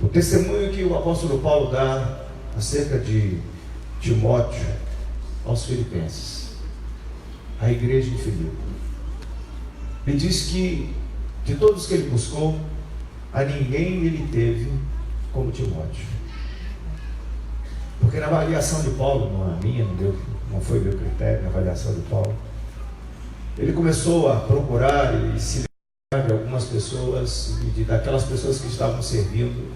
O testemunho que o apóstolo Paulo dá acerca de Timóteo aos Filipenses, a igreja de Filipe. Ele diz que de todos que ele buscou, a ninguém ele teve como Timóteo. Porque na avaliação de Paulo, não a minha, não foi meu critério, na avaliação de Paulo, ele começou a procurar e se lembrar de algumas pessoas, e daquelas pessoas que estavam servindo.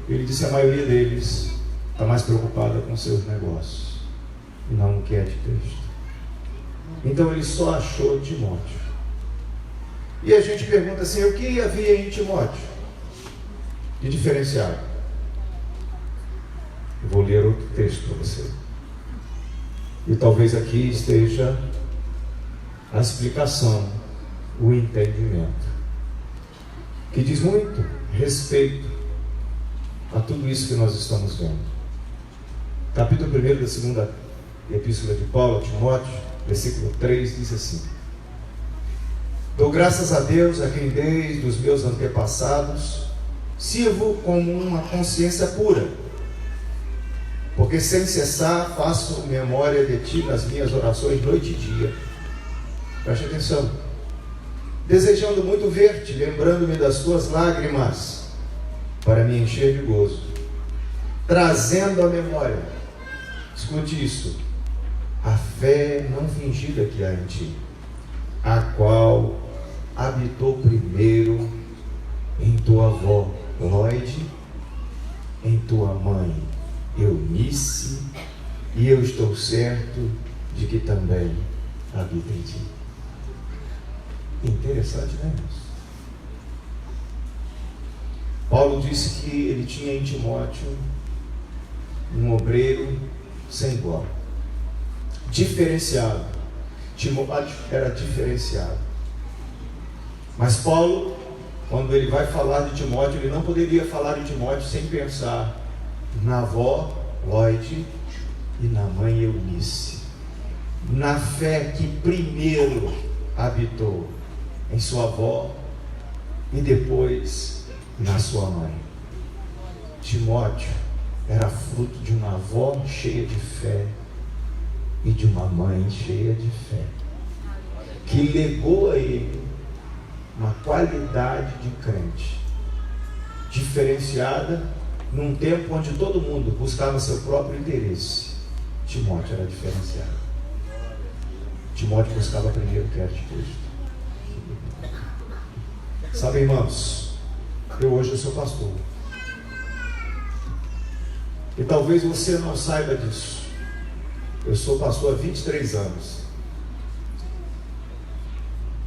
Ele disse que a maioria deles está mais preocupada com seus negócios e não no que é de Cristo. Então ele só achou Timóteo. E a gente pergunta assim: o que havia em Timóteo de diferenciado? Eu vou ler outro texto para você. E talvez aqui esteja a explicação, o entendimento, que diz muito respeito a tudo isso que nós estamos vendo. Capítulo 1 da segunda epístola de Paulo a Timóteo, versículo 3, diz assim: dou graças a Deus, a quem desde os meus antepassados sirvo com uma consciência pura, porque sem cessar faço memória de ti nas minhas orações noite e dia. Preste atenção. Desejando muito ver-te, lembrando-me das tuas lágrimas, para me encher de gozo, trazendo à memória, escute isso, a fé não fingida que há em ti, a qual habitou primeiro em tua avó Lóide, em tua mãe Eunice, e eu estou certo de que também habita em ti. Interessante, né, irmãos? Paulo disse que ele tinha em Timóteo um obreiro sem igual, diferenciado. Timóteo era diferenciado. Mas Paulo, quando ele vai falar de Timóteo, ele não poderia falar de Timóteo sem pensar na avó Lóide e na mãe Eunice, na fé que primeiro habitou em sua avó e depois na sua mãe. Timóteo era fruto de uma avó cheia de fé e de uma mãe cheia de fé, que legou a ele uma qualidade de crente diferenciada num tempo onde todo mundo buscava seu próprio interesse. Timóteo era diferenciado. Timóteo buscava primeiro o que era de Cristo. Sabe, irmãos, hoje eu sou pastor, e talvez você não saiba disso. Eu sou pastor há 23 anos,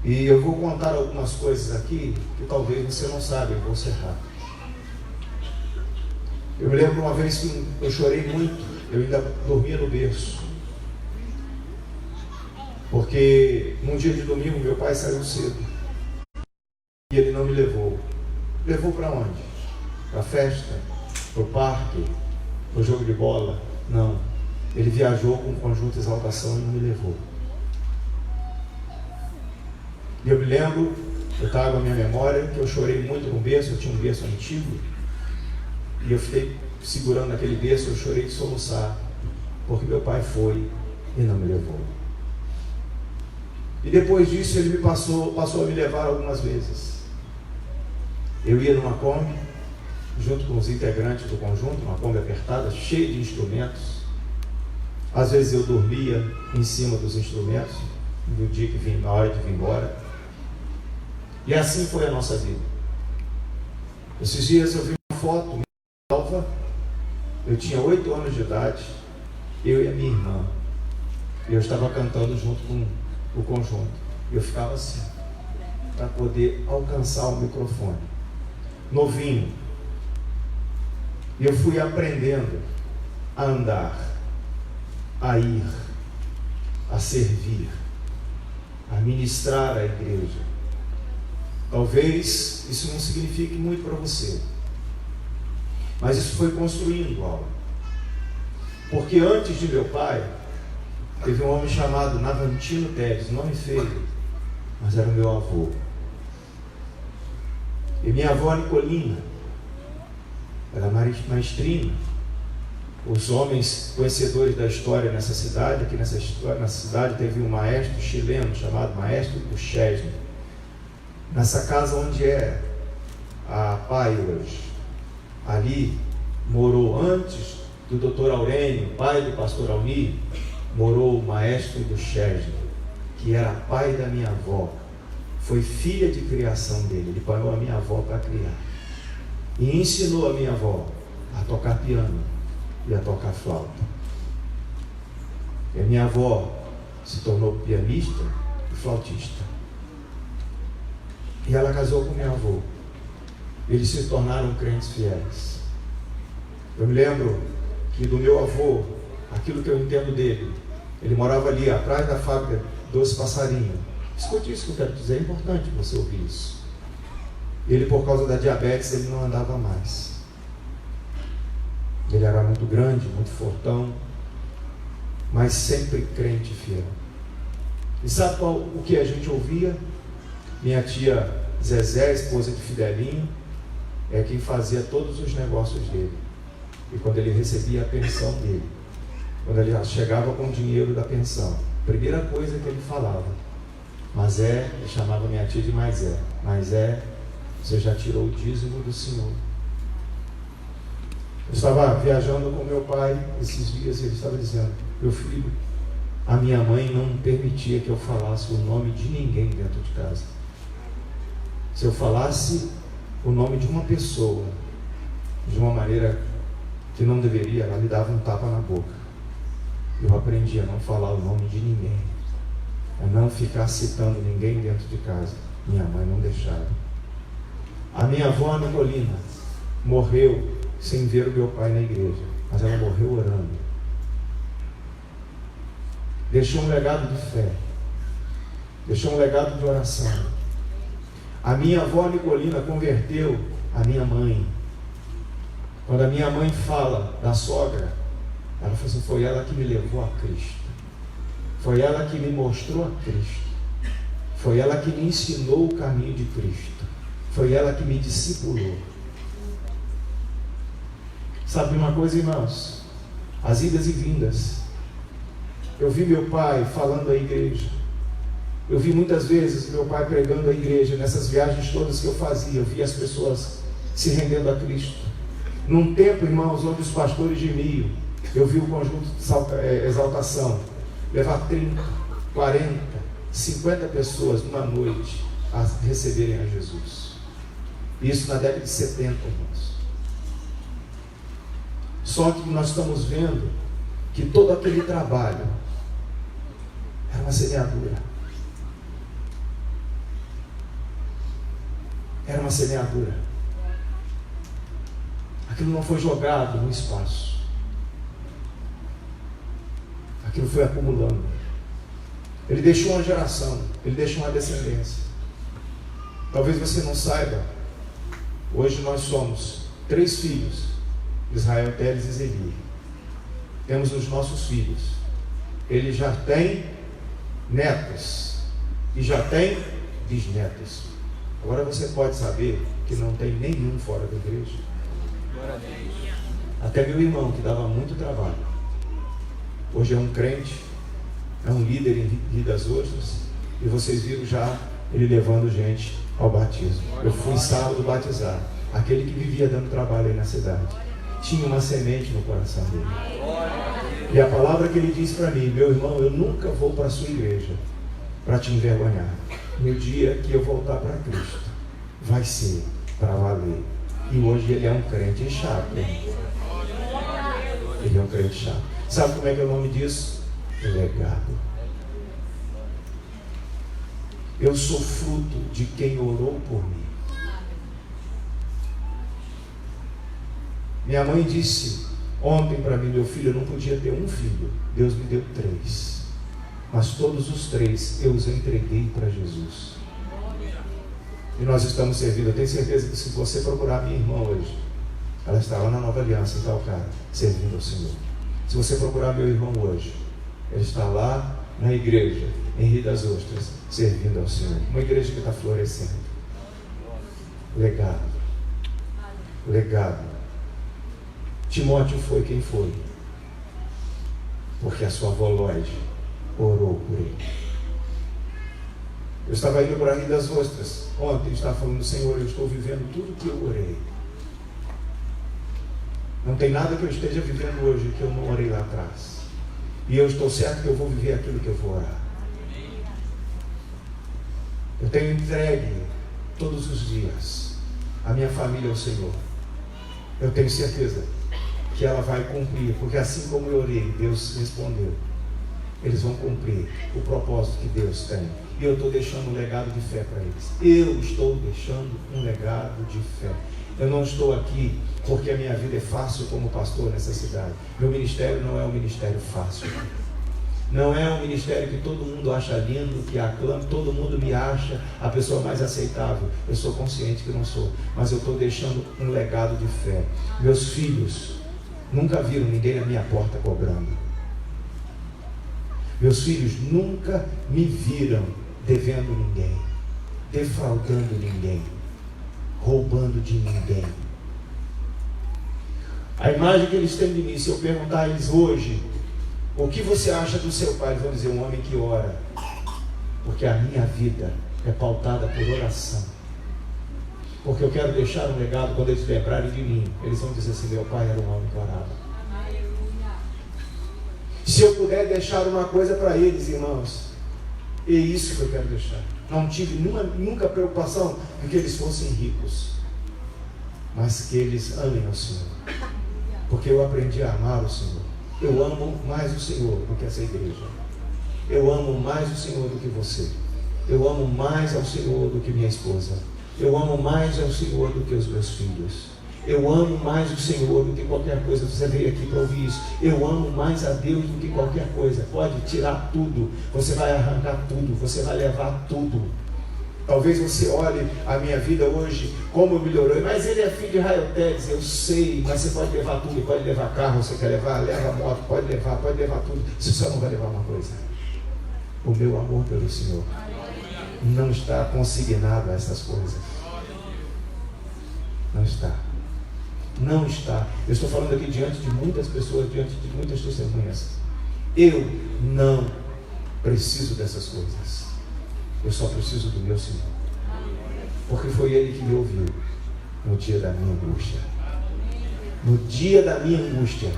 e eu vou contar algumas coisas aqui que talvez você não saiba, eu vou ser rápido. Eu me lembro uma vez que eu chorei muito, eu ainda dormia no berço, porque num dia de domingo meu pai saiu cedo, e ele não me levou. Levou para onde? Para a festa? Para o parque? Para o jogo de bola? Não. Ele viajou com o conjunto Exaltação e não me levou. E eu me lembro, eu trago a minha memória, que eu chorei muito no berço. Eu tinha um berço antigo, e eu fiquei segurando aquele berço, eu chorei de soluçar, porque meu pai foi e não me levou. E depois disso ele passou a me levar algumas vezes. Eu ia numa Kombi, junto com os integrantes do conjunto, uma Kombi apertada, cheia de instrumentos. Às vezes eu dormia em cima dos instrumentos, no dia que vim, na hora de vir embora. E assim foi a nossa vida. Esses dias eu vi uma foto nova, eu tinha 8 anos de idade, eu e a minha irmã. E eu estava cantando junto com o conjunto. Eu ficava assim, para poder alcançar o microfone. Novinho. E eu fui aprendendo a andar, a ir, a servir, a ministrar a igreja. Talvez isso não signifique muito para você, mas isso foi construindo algo. Porque antes de meu pai, teve um homem chamado Navantino Teles, nome feio, mas era meu avô. E minha avó Nicolina, Ela é maestrina. Os homens conhecedores da história nessa cidade, aqui nessa cidade teve um maestro chileno chamado Maestro Duchesne. Nessa casa onde é a pai hoje, ali morou antes do Dr. Aurênio, pai do pastor Almir, morou o Maestro Duchesne, que era pai da minha avó. Foi filha de criação dele. Ele pagou a minha avó para criar e ensinou a minha avó a tocar piano e a tocar flauta. E a minha avó se tornou pianista e flautista. E ela casou com meu avô. Eles se tornaram crentes fiéis. Eu me lembro que do meu avô, aquilo que eu entendo dele, ele morava ali atrás da fábrica dos passarinhos. Escute isso que eu quero dizer, é importante você ouvir isso. Ele, por causa da diabetes, ele não andava mais. Ele era muito grande, muito fortão, mas sempre crente fiel. E sabe o que a gente ouvia? Minha tia Zezé, esposa de Fidelinho, é quem fazia todos os negócios dele. E quando ele recebia a pensão dele, quando ele chegava com o dinheiro da pensão, a primeira coisa que ele falava: Mazé, ele chamava minha tia de Maisé. Maisé, você já tirou o dízimo do Senhor. Eu estava viajando com meu pai esses dias e ele estava dizendo: meu filho, a minha mãe não permitia que eu falasse o nome de ninguém dentro de casa. Se eu falasse o nome de uma pessoa de uma maneira que não deveria, ela me dava um tapa na boca. Eu aprendi a não falar o nome de ninguém, a não ficar citando ninguém dentro de casa. Minha mãe não deixava. A minha avó, Ana Colina, morreu sem ver o meu pai na igreja, mas ela morreu orando. Deixou um legado de fé, deixou um legado de oração. A minha avó Nicolina converteu a minha mãe. Quando a minha mãe fala da sogra, ela falou assim: foi ela que me levou a Cristo, foi ela que me mostrou a Cristo, foi ela que me ensinou o caminho de Cristo, foi ela que me discipulou. Sabe uma coisa, irmãos? As idas e vindas. Eu vi meu pai falando à igreja. Eu vi muitas vezes meu pai pregando à igreja. Nessas viagens todas que eu fazia, eu vi as pessoas se rendendo a Cristo. Num tempo, irmãos, onde os pastores gemiam, eu vi o conjunto de exaltação levar 30, 40, 50 pessoas numa noite a receberem a Jesus. Isso na década de 70, irmãos. Só que nós estamos vendo que todo aquele trabalho era uma semeadura. Era uma semeadura. Aquilo não foi jogado no espaço. Aquilo foi acumulando. Ele deixou uma geração, ele deixou uma descendência. Talvez você não saiba, hoje nós somos 3 filhos, Israel, Teles e Zeli. Temos os nossos filhos. Ele já tem netos e já tem bisnetos. Agora você pode saber que não tem nenhum fora da igreja. Até meu irmão, que dava muito trabalho, hoje é um crente, é um líder em Rio das Ostras, e vocês viram já ele levando gente ao batismo. Eu fui sábado batizar aquele que vivia dando trabalho aí na cidade. Tinha uma semente no coração dele. E a palavra que ele disse para mim: meu irmão, eu nunca vou para a sua igreja para te envergonhar. No dia que eu voltar para Cristo, vai ser para valer. E hoje ele é um crente chato. Ele é um crente chato. Sabe como é que é o nome disso? Legado. Eu sou fruto de quem orou por mim. Minha mãe disse ontem para mim: meu filho, eu não podia ter um filho, Deus me deu 3, mas todos os 3 eu os entreguei para Jesus. E nós estamos servindo. Eu tenho certeza que se você procurar minha irmã hoje, ela está lá na Nova Aliança, em Calcaia, servindo ao Senhor. Se você procurar meu irmão hoje, ele está lá na igreja, em Rio das Ostras, servindo ao Senhor. Uma igreja que está florescendo. Legado. Legado. Timóteo foi quem foi, porque a sua avó Lloyd orou por ele. Eu estava indo para a Rio das Ostras ontem, eu estava falando, Senhor, eu estou vivendo tudo que eu orei. Não tem nada que eu esteja vivendo hoje que eu não orei lá atrás. E eu estou certo que eu vou viver aquilo que eu vou orar. Eu tenho entregue todos os dias a minha família ao Senhor. Eu tenho certeza que ela vai cumprir, porque assim como eu orei, Deus respondeu. Eles vão cumprir o propósito que Deus tem. E eu estou deixando um legado de fé para eles. Eu estou deixando um legado de fé. Eu não estou aqui porque a minha vida é fácil como pastor nessa cidade. Meu ministério não é um ministério fácil. Não é um ministério que todo mundo acha lindo, que aclama, todo mundo me acha a pessoa mais aceitável. Eu sou consciente que não sou, mas eu estou deixando um legado de fé. Meus filhos nunca viram ninguém na minha porta cobrando. Meus filhos nunca me viram devendo ninguém, defraudando ninguém, roubando de ninguém. A imagem que eles têm de mim, se eu perguntar a eles hoje, o que você acha do seu pai? Eles vão dizer, um homem que ora. Porque a minha vida é pautada por oração. Porque eu quero deixar um legado, quando eles lembrarem de mim, eles vão dizer assim, meu pai era um homem que orava. Se eu puder deixar uma coisa para eles, irmãos, é isso que eu quero deixar. Não tive nunca preocupação de que eles fossem ricos, mas que eles amem ao Senhor. Porque eu aprendi a amar o Senhor. Eu amo mais o Senhor do que essa igreja. Eu amo mais o Senhor do que você. Eu amo mais ao Senhor do que minha esposa. Eu amo mais ao Senhor do que os meus filhos. Eu amo mais o Senhor do que qualquer coisa. Você veio aqui para ouvir isso. Eu amo mais a Deus do que qualquer coisa. Pode tirar tudo. Você vai arrancar tudo. Você vai levar tudo. Talvez você olhe a minha vida hoje, como melhorou. Mas ele é filho de Rael Teles, eu sei. Mas você pode levar tudo. Pode levar carro, você quer levar. Leva moto, pode levar tudo. Você só não vai levar uma coisa. O meu amor pelo Senhor não está consignado a essas coisas. Não está. Não está. Eu estou falando aqui diante de muitas pessoas, diante de muitas testemunhas. Eu não preciso dessas coisas. Eu só preciso do meu Senhor. Porque foi Ele que me ouviu no dia da minha angústia. No dia da minha angústia,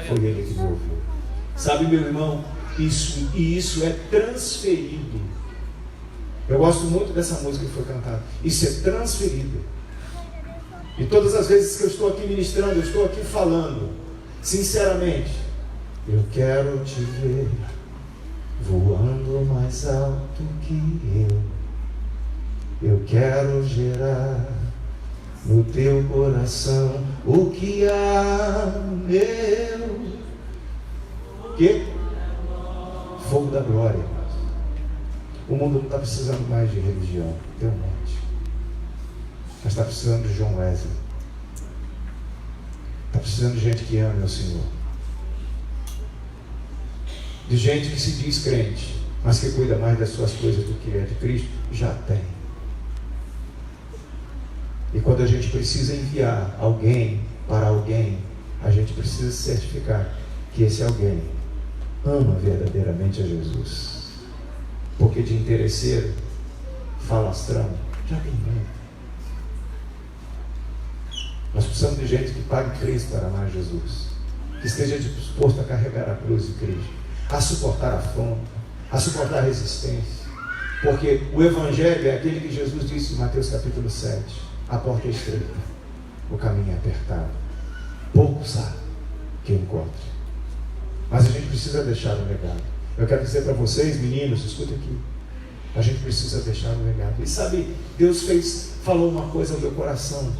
foi Ele que me ouviu. Sabe, meu irmão, isso é transferido. Eu gosto muito dessa música que foi cantada. Isso é transferido. E todas as vezes que eu estou aqui ministrando, eu estou aqui falando, sinceramente, eu quero te ver voando mais alto que eu quero gerar no teu coração o que há no meu. Que? Fogo da glória. O mundo não está precisando mais de religião, tem um monte. Mas está precisando de John Wesley. Está precisando de gente que ame o Senhor. De gente que se diz crente, mas que cuida mais das suas coisas do que é de Cristo. Já tem. E quando a gente precisa enviar alguém para alguém, a gente precisa certificar que esse alguém ama verdadeiramente a Jesus. Porque de interesseiro, falastrão, já tem muito. Nós precisamos de gente que pague preço para amar Jesus, que esteja disposto a carregar a cruz de Cristo, a suportar a afronta, a suportar a resistência, porque o Evangelho é aquele que Jesus disse em Mateus capítulo 7, a porta é estreita, o caminho é apertado, pouco sabe que encontre, mas a gente precisa deixar um legado. Eu quero dizer para vocês, meninos, escuta aqui, a gente precisa deixar um legado. E sabe, Deus falou uma coisa ao meu coração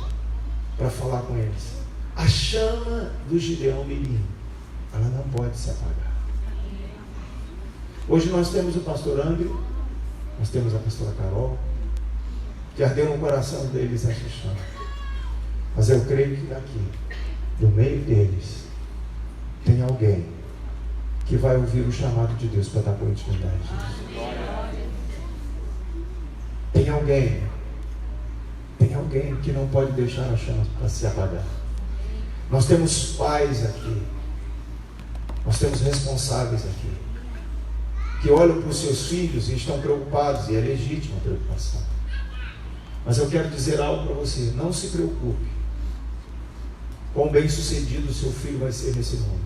para falar com eles. A chama do Gideão Menino, ela não pode se apagar. Hoje nós temos o pastor André, nós temos a pastora Carol, que ardeu no coração deles essa chama. Mas eu creio que daqui, do meio deles, tem alguém que vai ouvir o chamado de Deus para dar por intimidade. Tem alguém que não pode deixar a chama para se apagar. Nós temos pais aqui, nós temos responsáveis aqui, que olham para os seus filhos e estão preocupados, e é legítima a preocupação. Mas eu quero dizer algo para você: não se preocupe quão bem sucedido o seu filho vai ser nesse mundo,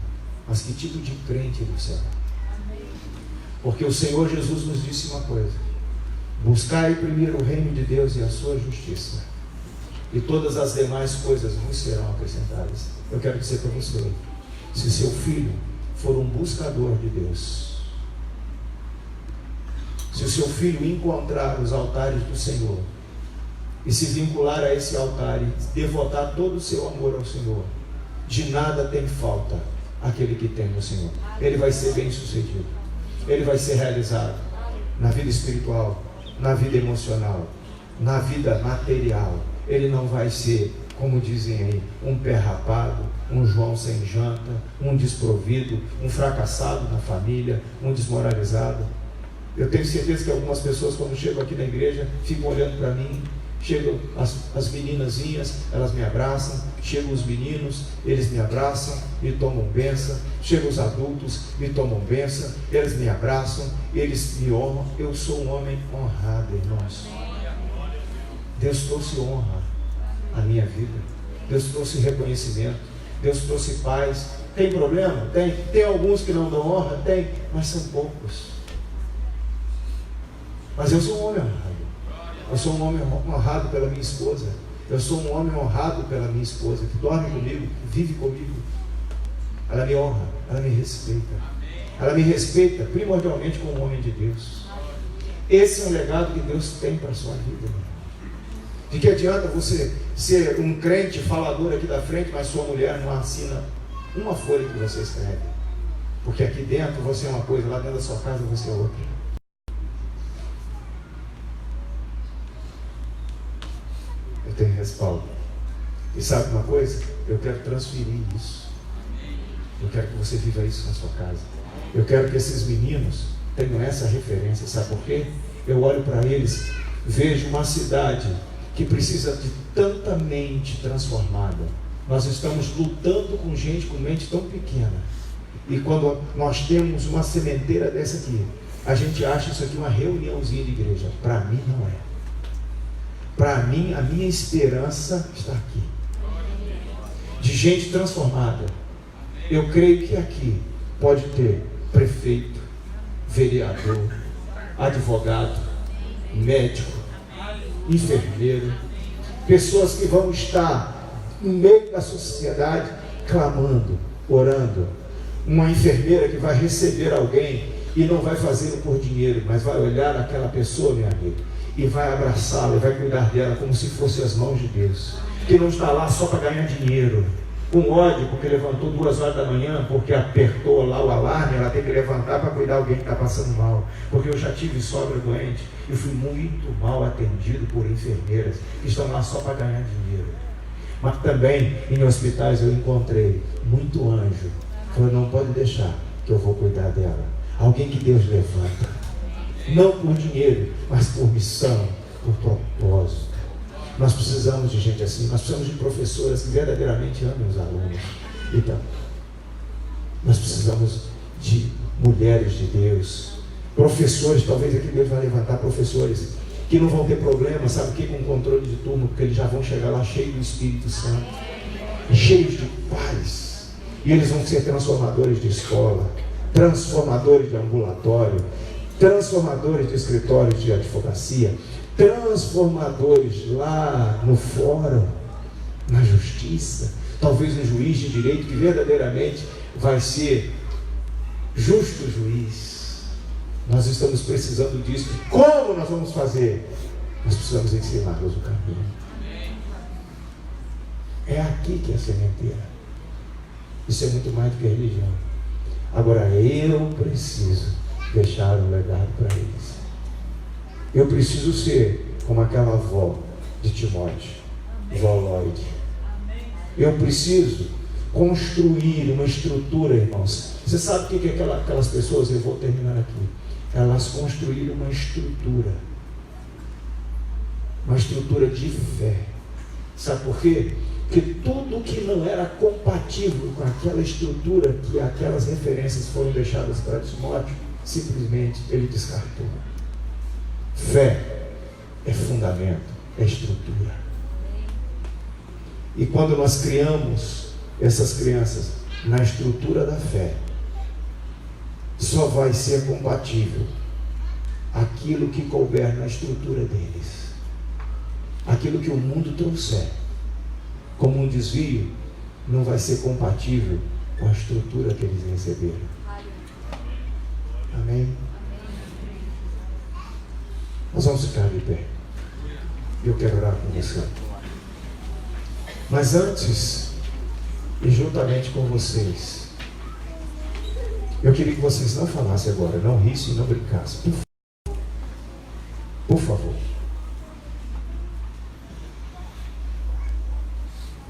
mas que tipo de crente ele será. Porque o Senhor Jesus nos disse uma coisa: buscai primeiro o reino de Deus e a sua justiça, e todas as demais coisas vos serão acrescentadas. Eu quero dizer para você, se seu filho for um buscador de Deus, se o seu filho encontrar os altares do Senhor e se vincular a esse altar e devotar todo o seu amor ao Senhor, de nada tem falta aquele que tem no Senhor. Ele vai ser bem sucedido, ele vai ser realizado na vida espiritual, na vida emocional, na vida material. Ele não vai ser, como dizem aí, um pé rapado, um João sem janta, um desprovido, um fracassado na família, um desmoralizado. Eu tenho certeza que algumas pessoas, quando chegam aqui na igreja, ficam olhando para mim. Chegam as meninazinhas, elas me abraçam. Chegam os meninos, eles me abraçam, me tomam bênção. Chegam os adultos, me tomam bênção, eles me abraçam, eles me honram. Eu sou um homem honrado, irmãos. Deus trouxe honra à minha vida, Deus trouxe reconhecimento, Deus trouxe paz. Tem problema? Tem alguns que não dão honra? Tem, mas são poucos. Mas eu sou um homem honrado. Eu sou um homem honrado pela minha esposa. Eu sou um homem honrado pela minha esposa, que dorme comigo, vive comigo. Ela me honra, ela me respeita. Ela me respeita primordialmente como um homem de Deus. Esse é o legado que Deus tem para a sua vida. De que adianta você ser um crente falador aqui da frente, mas sua mulher não assina uma folha que você escreve? Porque aqui dentro você é uma coisa, lá dentro da sua casa você é outra. Eu tenho respaldo. E sabe uma coisa? Eu quero transferir isso. Eu quero que você viva isso na sua casa. Eu quero que esses meninos tenham essa referência. Sabe por quê? Eu olho para eles, vejo uma cidade que precisa de tanta mente transformada. Nós estamos lutando com gente com mente tão pequena. E quando nós temos uma sementeira dessa aqui, a gente acha isso aqui uma reuniãozinha de igreja. Para mim não é. Para mim, a minha esperança está aqui. De gente transformada. Eu creio que aqui pode ter prefeito, vereador, advogado, médico, enfermeiro, pessoas que vão estar no meio da sociedade clamando, orando. Uma enfermeira que vai receber alguém e não vai fazê-lo por dinheiro, mas vai olhar aquela pessoa, minha amiga, e vai abraçá-la, e vai cuidar dela como se fossem as mãos de Deus, que não está lá só para ganhar dinheiro, com ódio, porque levantou 2 horas da manhã, porque apertou lá o alarme, ela tem que levantar para cuidar de alguém que está passando mal. Porque eu já tive sogra doente e fui muito mal atendido por enfermeiras que estão lá só para ganhar dinheiro. Mas também em hospitais eu encontrei muito anjo. Falei, não pode deixar que eu vou cuidar dela. Alguém que Deus levanta, não por dinheiro, mas por missão, por propósito. Nós precisamos de gente assim. Nós precisamos de professoras que verdadeiramente amem os alunos. Então, nós precisamos de mulheres de Deus, professores. Talvez aqui Deus vai levantar professores que não vão ter problema, sabe o que? Com controle de turma, porque eles já vão chegar lá cheios do Espírito Santo, cheios de paz, e eles vão ser transformadores de escola, transformadores de ambulatório, transformadores de escritórios de advocacia, transformadores lá no fórum, na justiça, talvez um juiz de direito que verdadeiramente vai ser justo juiz. Nós estamos precisando disso. Como nós vamos fazer? Nós precisamos ensinar-los o caminho. É aqui que é a sementeira. Isso é muito mais do que religião. Agora eu preciso deixar um legado para eles. Eu preciso ser como aquela avó de Timóteo, vó Lloyd. Eu preciso construir uma estrutura, irmãos. Você sabe o que é aquelas pessoas, eu vou terminar aqui, elas construíram uma estrutura de fé. Sabe por quê? Porque tudo que não era compatível compatível com aquela estrutura que aquelas referências foram deixadas para Timóteo, simplesmente ele descartou. Fé é fundamento, é estrutura. E quando nós criamos essas crianças na estrutura da fé, só vai ser compatível aquilo que couber na estrutura deles. Aquilo que o mundo trouxer como um desvio não vai ser compatível com a estrutura que eles receberam. Amém? Nós vamos ficar de pé. Eu quero orar com você. Mas antes, e juntamente com vocês, eu queria que vocês não falassem agora, não rissem e não brincassem. Por favor.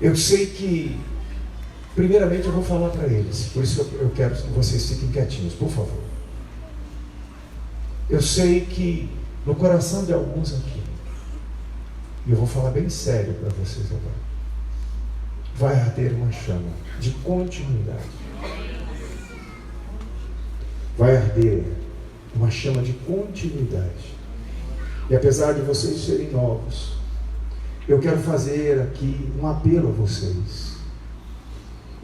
Eu sei que, primeiramente, eu vou falar para eles. Por isso eu quero que vocês fiquem quietinhos, por favor. Eu sei que no coração de alguns aqui, e eu vou falar bem sério para vocês agora, vai arder uma chama de continuidade. Vai arder uma chama de continuidade. E apesar de vocês serem novos, eu quero fazer aqui um apelo a vocês.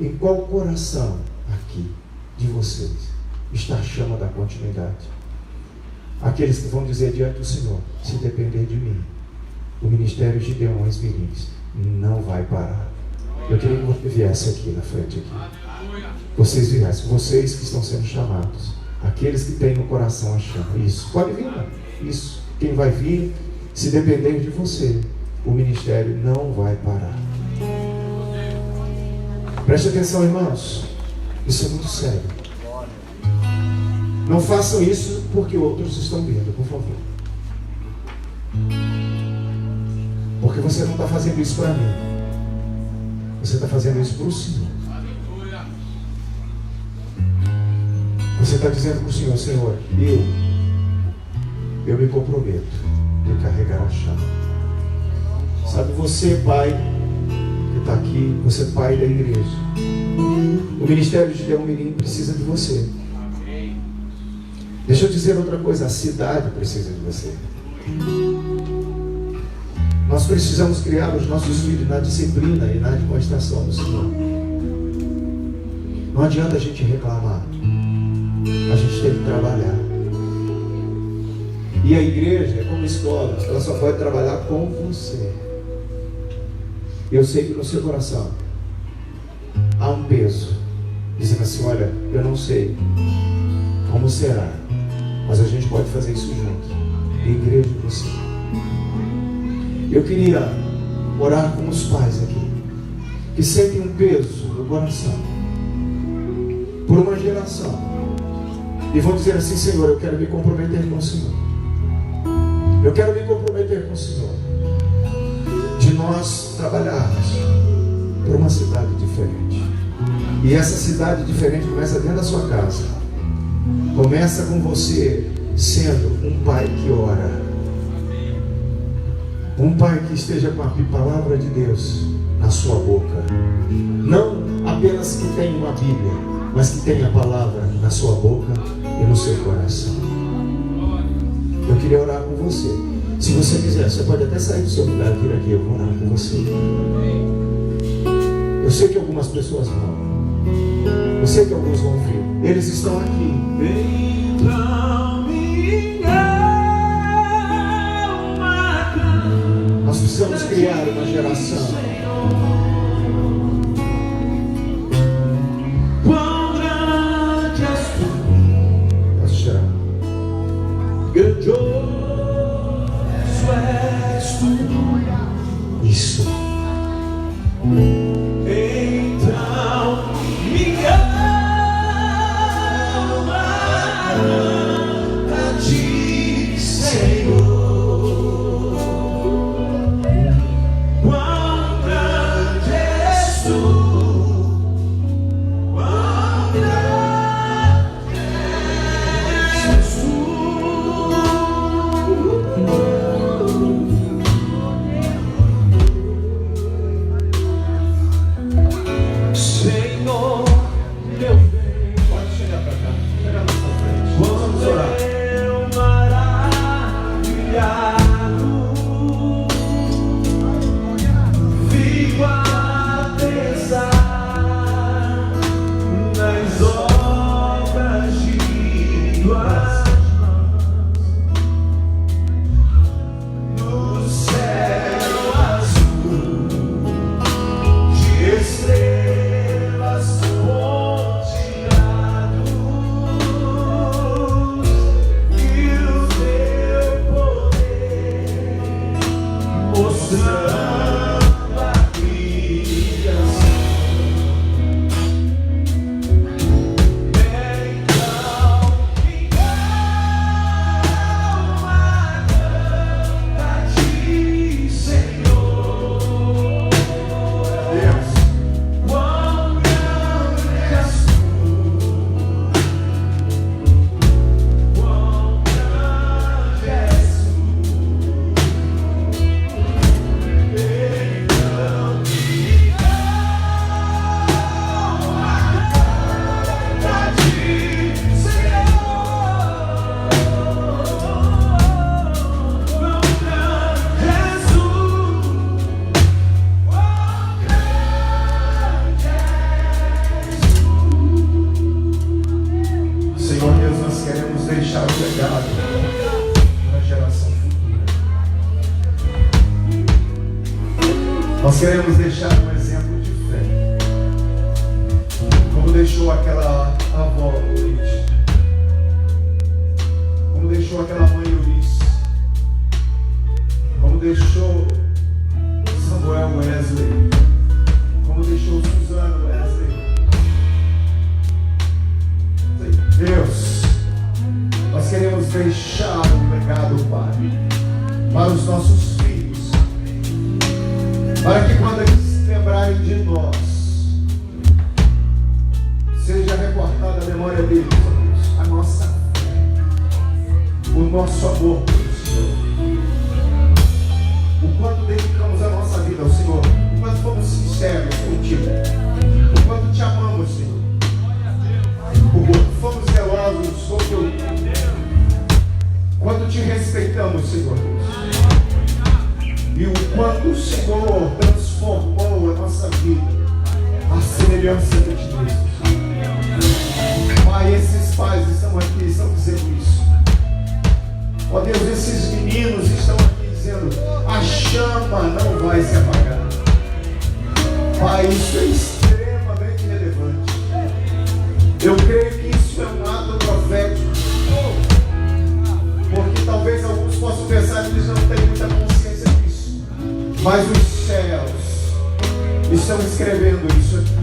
Em qual coração aqui de vocês está a chama da continuidade? Aqueles que vão dizer diante do Senhor: se depender de mim, o ministério de Gideões Mirins não vai parar. Eu queria que você viesse aqui na frente aqui. Vocês viessem, vocês que estão sendo chamados, aqueles que têm no coração a chama. Isso, pode vir, não? Isso. Quem vai vir, se depender de você, o ministério não vai parar. Preste atenção, irmãos. Isso é muito sério. Não façam isso porque outros estão vendo, por favor. Porque você não está fazendo isso para mim. Você está fazendo isso para o Senhor. Você está dizendo para o Senhor: Senhor, eu me comprometo de carregar a chama. Sabe, você, pai, que está aqui, você, pai da igreja, o ministério de Gideão Mirim precisa de você. Deixa eu dizer outra coisa: a cidade precisa de você. Nós precisamos criar os nossos filhos na disciplina e na demonstração do Senhor. Não adianta a gente reclamar. A gente tem que trabalhar. E a igreja é como escola, ela só pode trabalhar com você. Eu sei que no seu coração há um peso, dizendo assim: olha, eu não sei como será, mas a gente pode fazer isso junto. A igreja e você. Eu queria orar com os pais aqui, que sentem um peso no coração por uma geração, e vão dizer assim: Senhor, eu quero me comprometer com o Senhor. Eu quero me comprometer com o Senhor, de nós trabalharmos por uma cidade diferente. E essa cidade diferente começa dentro da sua casa. Começa com você sendo um pai que ora. Um pai que esteja com a palavra de Deus na sua boca. Não apenas que tenha uma Bíblia, mas que tenha a palavra na sua boca e no seu coração. Eu queria orar com você. Se você quiser, você pode até sair do seu lugar e vir aqui, eu vou orar com você. Eu sei que algumas pessoas vão. Eu sei que alguns vão vir. Eles estão aqui. Nós precisamos criar uma geração. Posso tirar? Isso. Então minha alma a ti, Senhor. Quão Nós queremos deixar um exemplo de fé, como deixou aquela avó Eunice, como deixou aquela mãe Eunice, como deixou Samuel Wesley, como deixou Suzano Wesley. Deus, nós queremos deixar um legado, Pai, para os nossos filhos, para que quando eles se lembrarem de nós, seja reportada a memória deles, a nossa fé, o nosso amor pelo Senhor, o quanto dedicamos a nossa vida ao Senhor, o quanto fomos sinceros contigo, o quanto te amamos, Senhor, o quanto fomos zelosos com o teu quanto te respeitamos, Senhor Deus, e o quanto o Senhor transformou a nossa vida à semelhança de Cristo. Pai, esses pais estão aqui, estão dizendo isso. Ó Deus, esses meninos estão aqui dizendo: a chama não vai se apagar. Pai, isso é extremamente relevante. Eu creio que isso é um ato profético, porque talvez alguns possam pensar que eles não têm muita consciência disso, mas os céus estão escrevendo isso aqui.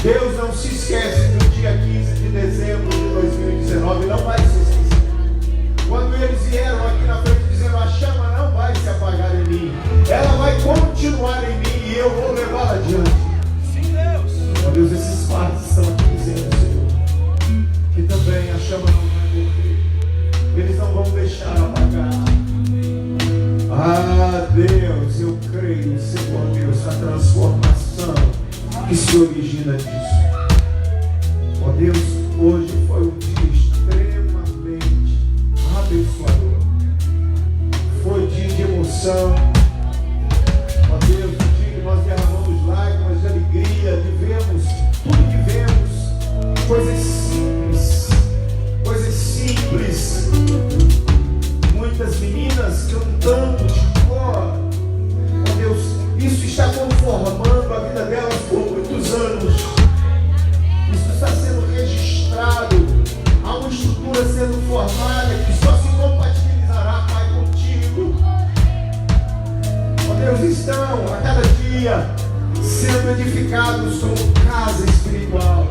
Deus não se esquece do dia 15 de dezembro de 2019, não vai se esquecer. Quando eles vieram aqui na frente dizendo: a chama não vai se apagar em mim, ela vai continuar em mim e eu vou levá-la adiante. Sim, Deus. Ó Deus, esses pais estão aqui dizendo, Senhor, que também a chama não vai morrer. Eles não vão deixar apagar. Ah, Deus, eu creio, Senhor Deus, na transformação que se origina disso. Ó Deus, hoje foi um dia extremamente abençoador. Foi dia de emoção. Ó Deus, um dia que nós derramamos lágrimas de alegria, vivemos tudo que vemos, coisas simples, muitas meninas cantando de cor. Oh Deus, isso está conformando a vida delas por muitos anos. Isso está sendo registrado. Há uma estrutura sendo formada que só se compatibilizará, Pai, contigo. Oh Deus, estão a cada dia sendo edificados como casa espiritual,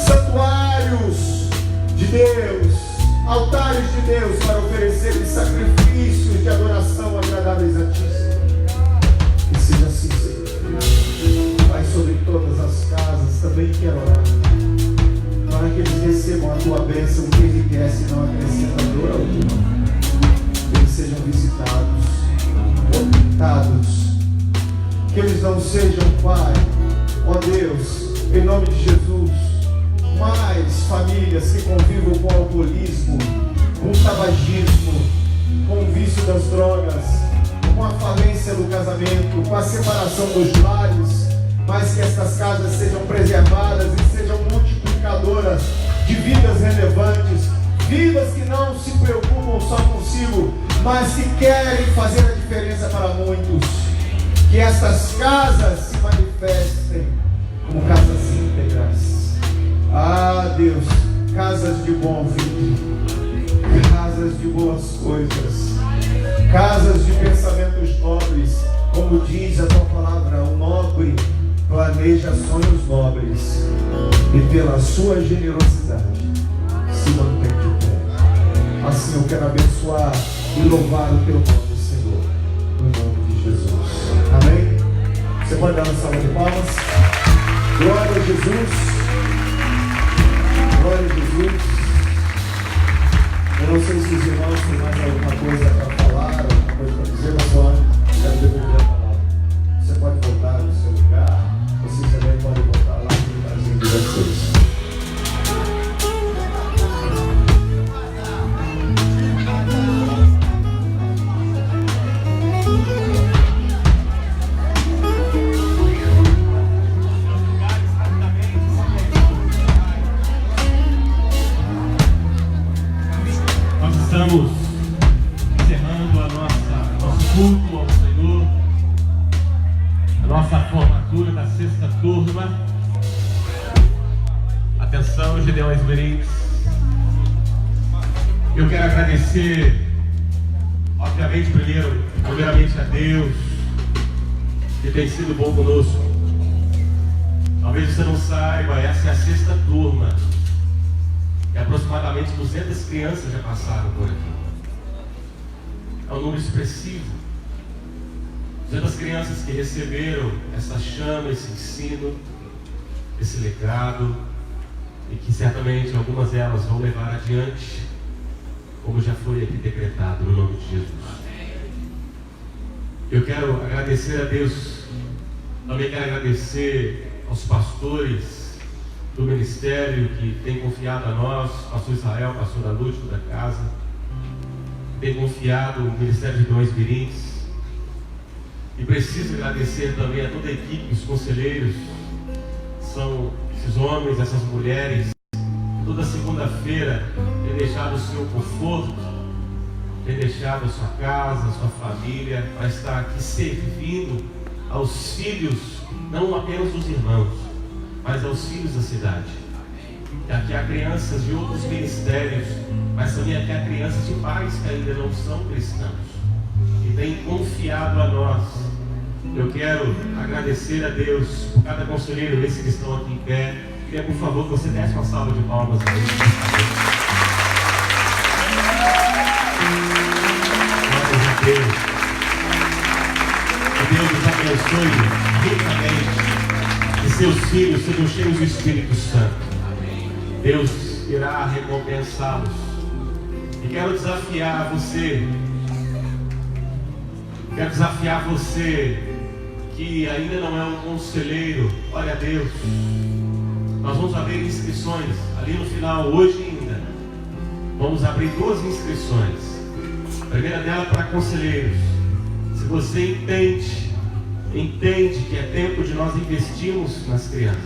santuários de Deus, altares de Deus para oferecerem sacrifícios de adoração agradáveis a Ti, Senhor. E seja assim, Senhor. Pai, sobre todas as casas também quero orar, para que eles recebam a Tua bênção que enriquece e não acrescenta dor alguma. Eles sejam visitados, orientados, que eles não sejam, Pai, ó Deus, em nome de Jesus, mais famílias que convivam com o alcoolismo, com o tabagismo, com o vício das drogas, com a falência do casamento, com a separação dos lares, mas que estas casas sejam preservadas e sejam multiplicadoras de vidas relevantes, vidas que não se preocupam só consigo, mas que querem fazer a diferença para muitos. Que estas casas se manifestem como casas íntegras. Ah, Deus, casas de bom vinho, casas de boas coisas, casas de pensamentos nobres, como diz a Tua palavra: o nobre planeja sonhos nobres e pela sua generosidade se mantém de pé. Assim eu quero abençoar e louvar o Teu nome, Senhor, no nome de Jesus. Amém? Você pode dar uma salva de palmas? Glória a Jesus. Glória a Jesus. Eu não sei se os irmãos têm mais alguma coisa para falar, alguma coisa para dizer, mas só quero devolver a palavra. Você pode voltar no seu lugar, vocês também podem voltar lá no lugarzinho de vocês. Gideão Esmerins. Eu quero agradecer, obviamente, primeiramente a Deus, que tem sido bom conosco. Talvez você não saiba, essa é a 6ª turma. E aproximadamente 200 crianças já passaram por aqui. É um número expressivo. 200 crianças que receberam essa chama, esse ensino, esse legado, e que certamente algumas delas vão levar adiante, como já foi aqui decretado, no nome de Jesus. Eu quero agradecer a Deus, também quero agradecer aos pastores do ministério que tem confiado a nós, pastor Israel, pastora Lúcia da casa, tem confiado o ministério de Gideão Esmerins. E preciso agradecer também a toda a equipe, os conselheiros, são esses homens, essas mulheres, toda segunda-feira tem deixado o seu conforto, tem deixado a sua casa, a sua família, para estar aqui servindo aos filhos, não apenas dos irmãos, mas aos filhos da cidade. E aqui há crianças de outros ministérios, mas também aqui há crianças de pais que ainda não são cristãos e têm confiado a nós. Eu quero agradecer a Deus por cada conselheiro, esses que estão aqui em pé. Queria, por favor, que você desse uma salva de palmas a Deus. Glórias a Deus. Que Deus nos abençoe ricamente, que seus filhos sejam cheios do Espírito Santo. Deus irá recompensá-los. E quero desafiar você que ainda não é um conselheiro. Olha a Deus, nós vamos abrir inscrições ali no final, hoje ainda. Vamos abrir 2 inscrições. A primeira dela para conselheiros. Se você entende que é tempo de nós investirmos nas crianças.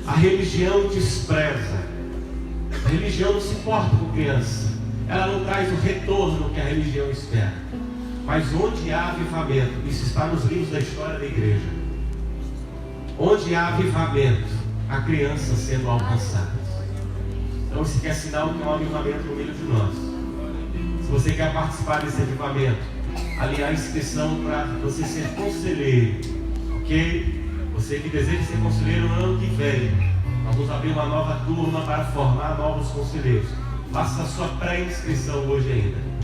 A religião despreza. A religião não se importa com criança. Ela não traz o retorno que a religião espera. Mas onde há avivamento, isso está nos livros da história da igreja. Onde há avivamento, há crianças sendo alcançadas. Então isso aqui é sinal que há um avivamento no meio de nós. Se você quer participar desse avivamento, ali há inscrição para você ser conselheiro, ok? Você que deseja ser conselheiro no ano que vem, nós vamos abrir uma nova turma para formar novos conselheiros. Faça a sua pré-inscrição hoje ainda.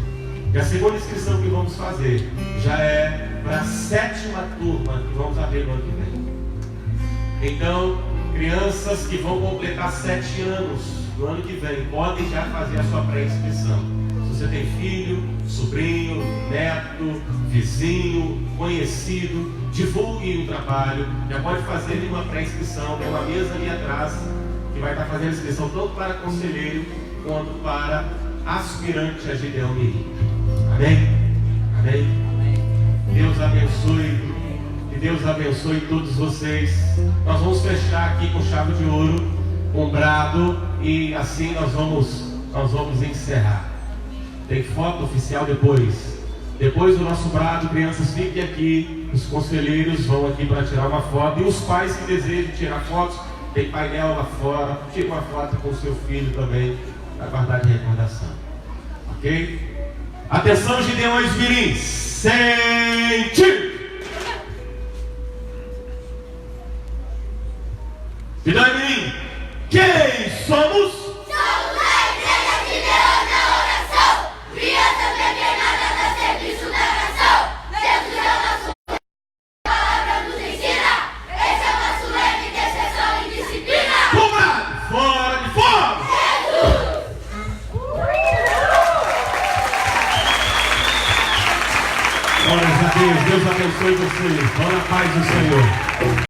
E a segunda inscrição que vamos fazer já é para a 7ª turma que vamos abrir no ano que vem. Então, crianças que vão completar 7 anos no ano que vem podem já fazer a sua pré-inscrição. Se você tem filho, sobrinho, neto, vizinho, conhecido, divulgue o trabalho. Já pode fazer uma pré-inscrição. Tem uma mesa ali atrás que vai estar fazendo inscrição tanto para conselheiro quanto para aspirante a Gideão Mirim. Amém? Amém? Deus abençoe. Que Deus abençoe todos vocês. Nós vamos fechar aqui com chave de ouro, com brado, e assim nós vamos encerrar. Tem foto oficial depois. Depois do nosso brado, crianças, fiquem aqui. Os conselheiros vão aqui para tirar uma foto. E os pais que desejam tirar fotos, tem painel lá fora. Tira uma foto com o seu filho também, para guardar de recordação. Ok? Atenção, Gideão Esmerins, sente! Gideão Esmerins, quem somos? Somos a Igreja Gideona Oração, criança pequenada da serviço da nação. Jesus é o nosso a palavra nos ensina. Esse é o nosso lema, intercessão e disciplina. Comrade, fora de fome! Glórias a Deus, Deus abençoe vocês. Vão na paz do Senhor.